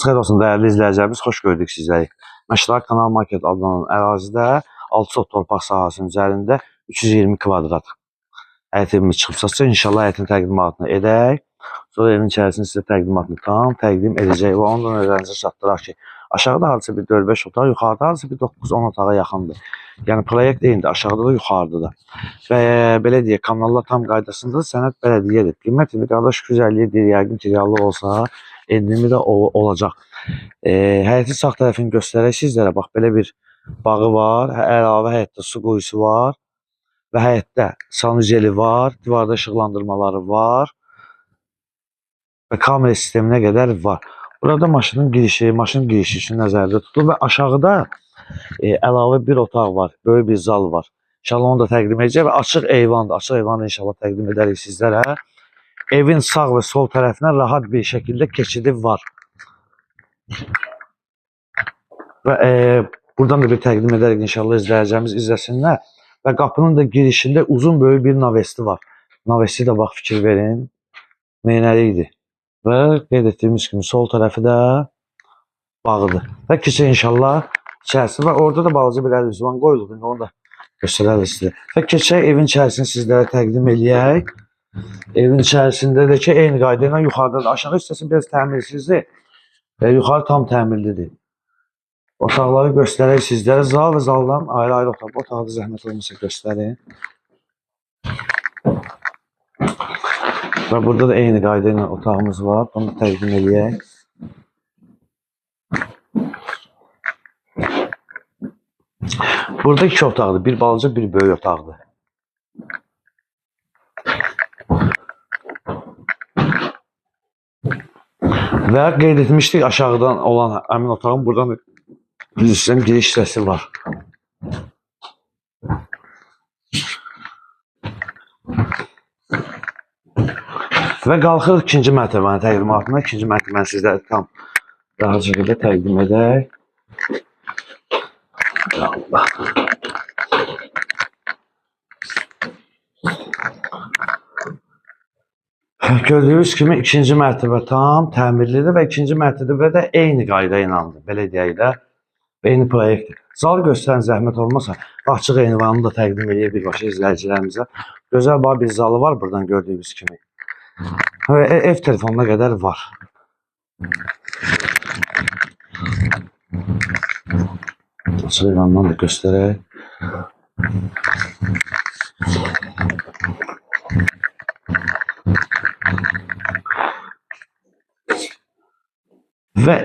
Xeyir olsun dəyərli izləyicilərimiz, xoş gördük sizləri. Məşraq Kanal Market adlanan ərazidə 6 sot torpaq sahəsinin üzərində 320 kvadrat həyət evimiz çıxıbsa, inşallah həyətin təqdimatını edək. Sonra evin içərisində sizə təqdimatını tam təqdim edəcək və ondan öyrəncə çatdıraq ki, aşağıda hardasa bir 4-5 otaq, yuxarıda hardasa bir 9-10 otağa yaxındır. Yəni proyekt eynidir, aşağıda da, yuxarıda da. Və belə deyək, kanallar tam qaydasında sənəd bələdiyyədir. Qiymət indi qardaş 250 deyir, yəqin ki, reallı olsa, endimi də olacaq. Həyətin sağ tərəfini göstərək sizlərə. Bax, belə bir bağı var, əlavə həyətdə su quyusu var və həyətdə sanuzeli var, divarda işıqlandırmaları var və kamera sisteminə qədər var. Burada maşının girişi üçün nəzərdə tutulur və aşağıda əlavə bir otaq var, böyük bir zal var. İnşallah onu da təqdim edəcək və açıq eyvandır. Açıq eyvanı inşallah təqdim edərik sizlərə. Evin sağ və sol tərəfinə rahat bir şəkildə keçidi var. Və buradan da bir təqdim edərik inşallah izləyəcəyimiz izləsinlər. Və qapının da girişində uzun böyük bir navesti var. Navesti də bax fikir verin. Meynəlikdir. Və qeyd etdiyimiz kimi sol tərəfi də bağıdır. Və keçək inşallah içərisi və orada da balaca bir əlüzvan qoyulub. İndi onu da göstərərik sizə. Və keçək evin içərisini sizlərə təqdim eləyək. Evin içərisində də ki, eyni qayda ilə yuxarıda da aşağı hissəsi biraz təmirsizdir. Və yuxarı tam təmirlidir. Otaqları göstərək sizlərə. Zal və zaldan ayrı-ayrı otaq. Bu otağı da zəhmət olmasa göstərin. Və burada da eyni qayda ilə otağımız var. Bunu da təqdim eləyək. Burada 2 otaqdır. Bir balaca, bir böyük otaqdır. Və qeyd etmişdik aşağıdan olan əmin otağın buradan bilirsən giriş hissəsi var. Və qalxırıq ikinci mərtəbənin təqdimatına. İkinci mərtəbəni sizlərə tam rahat şəkildə təqdim edək. Allah. Gördüyünüz kimi ikinci mərtəbə tam təmirlidir və ikinci mərtəbə də eyni qayda inandır. Belə deyək də, eyni proyektdir. Zalı göstərən zəhmət olmasa, açıq eynivanını da təqdim edə birbaşa izləyicilərimizə. Gözəl bir zalı var buradan gördüyünüz kimi. Və ev telefonuna qədər var. Açıq eynivanından da göstərək.